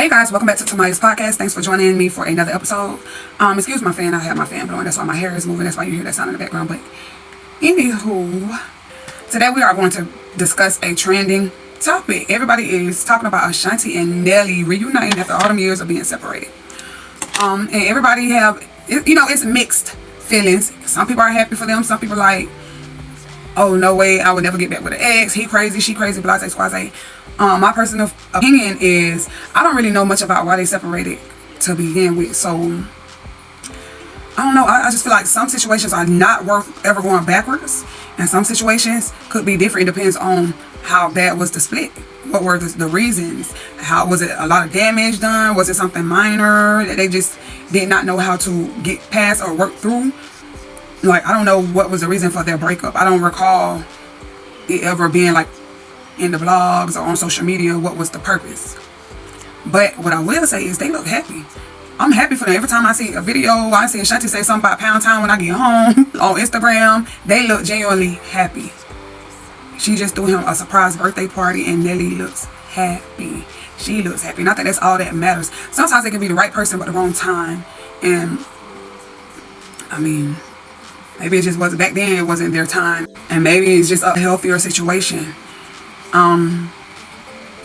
Hey guys, welcome back to Tamaya's podcast. Thanks for joining me for another episode. Excuse my fan, I have my fan blowing. That's why my hair is moving. That's why you hear that sound in the background. But anywho, today we are going to discuss a trending topic. Everybody is talking about Ashanti and Nelly reuniting after all them years of being separated. And everybody have, it's mixed feelings. Some people are happy for them. Some people are like, oh no way, I would never get back with an ex. He crazy, she crazy, blase, squaze. My personal opinion is I don't really know much about why they separated to begin with. So I don't know. I just feel like some situations are not worth ever going backwards, and some situations could be different. It depends on how bad was the split. What were the reasons? How was it? A lot of damage done? Was it something minor that they just did not know how to get past or work through? Like, I don't know what was the reason for their breakup. I don't recall it ever being like in the blogs or on social media what was the purpose. But what I will say is they look happy. I'm happy for them. Every time I see a video, I see Ashanti say something about Pound Town when I get home on Instagram, they look genuinely happy. She just threw him a surprise birthday party and Nelly looks happy. She looks happy. And I think that's all that matters. Sometimes they can be the right person but the wrong time. And I mean, maybe it just wasn't back then, it wasn't their time. And maybe it's just a healthier situation. And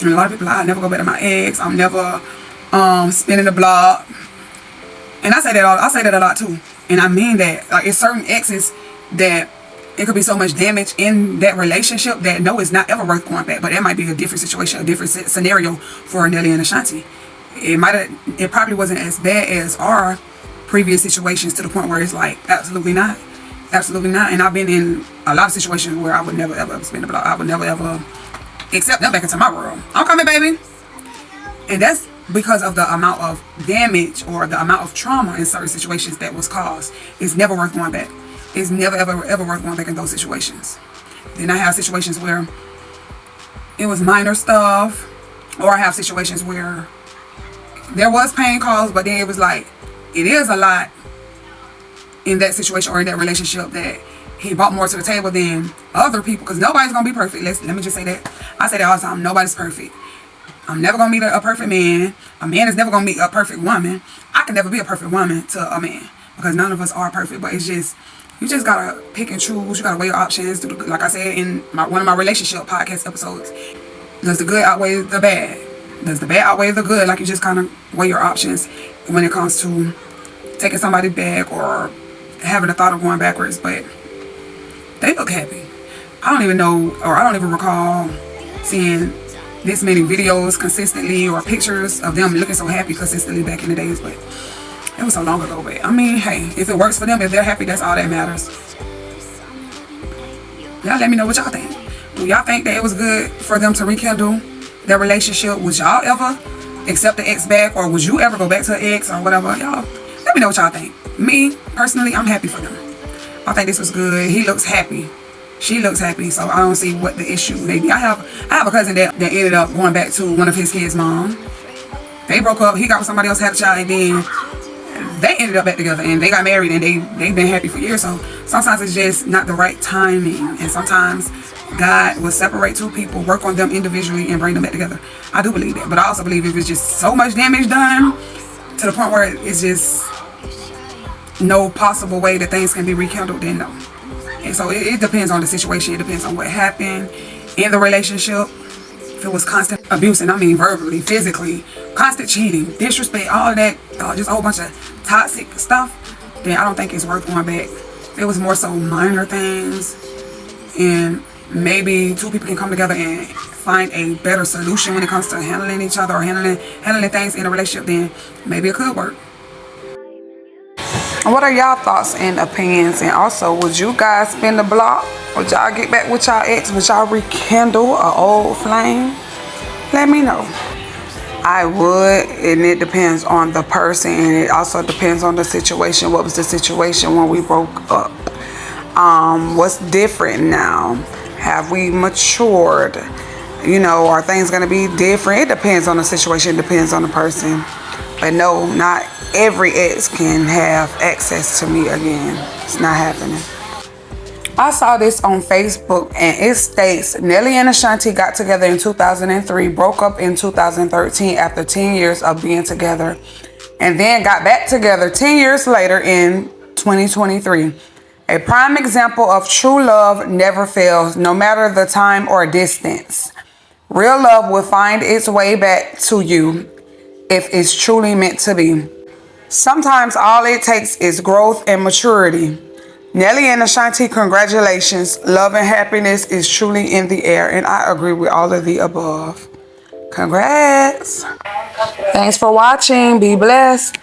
a lot of people are like, I'll never go back to my ex. I'm never spinning the block. And I say that a lot too. And I mean that. Like, it's certain exes that it could be so much damage in that relationship that no, it's not ever worth going back. But it might be a different situation, a different scenario for Nelly and Ashanti. It probably wasn't as bad as our previous situations, to the point where it's like, absolutely not. Absolutely not. And I've been in a lot of situations where I would never ever spin the block. I would never ever accept them back into my world. I'm coming, baby. And that's because of the amount of damage or the amount of trauma in certain situations that was caused. It's never worth going back. It's never ever worth going back in those situations. Then I have situations where it was minor stuff, or I have situations where there was pain caused, but then it was like, it is a lot in that situation or in that relationship that he brought more to the table than other people, because nobody's gonna be perfect. Let me just say that. I say that all the time. Nobody's perfect. I'm never gonna meet a perfect man. A man is never gonna meet a perfect woman. I can never be a perfect woman to a man, because none of us are perfect. But it's just, you just gotta pick and choose. You gotta weigh your options. Like I said in one of my relationship podcast episodes, does the good outweigh the bad? Does the bad outweigh the good? Like, you just kind of weigh your options when it comes to taking somebody back or having the thought of going backwards. But they look happy. I don't even know, or I don't even recall seeing this many videos consistently or pictures of them looking so happy consistently back in the days. But it was so long ago. But I mean, hey, if it works for them, if they're happy, that's all that matters. Y'all let me know what y'all think. Do y'all think that it was good for them to rekindle their relationship? Would y'all ever accept the ex back, or would you ever go back to an ex or whatever? Y'all let me know what y'all think. Me personally, I'm happy for them. I think this was good. He looks happy. She looks happy. So I don't see what the issue may be. I have a cousin that ended up going back to one of his kids' mom. They broke up. He got with somebody else, had a child, and then they ended up back together, and they got married, and they've been happy for years. So sometimes it's just not the right timing, and sometimes God will separate two people, work on them individually, and bring them back together. I do believe that. But I also believe if it's just so much damage done to the point where it's just no possible way that things can be rekindled, then no. And so it depends on the situation. It depends on what happened in the relationship. If it was constant abuse, and I mean verbally, physically, constant cheating, disrespect, all of that, just a whole bunch of toxic stuff, then I don't think it's worth going back. It was more so minor things, and maybe two people can come together and find a better solution when it comes to handling each other or handling things in a relationship, then maybe it could work. What are y'all thoughts and opinions? And also, would you guys spin the block? Would y'all get back with y'all ex? Would y'all rekindle an old flame? Let me know. I would, and it depends on the person, and it also depends on the situation. What was the situation when we broke up? What's different now? Have we matured? Are things gonna be different? It depends on the situation, it depends on the person. But no, not every ex can have access to me again. It's not happening. I saw this on Facebook and it states Nelly and Ashanti got together in 2003, broke up in 2013 after 10 years of being together, and then got back together 10 years later in 2023. A prime example of true love never fails, no matter the time or distance. Real love will find its way back to you if it's truly meant to be. Sometimes all it takes is growth and maturity. Nelly and Ashanti, congratulations. Love and happiness is truly in the air, and I agree with all of the above. Congrats. Thanks for watching. Be blessed.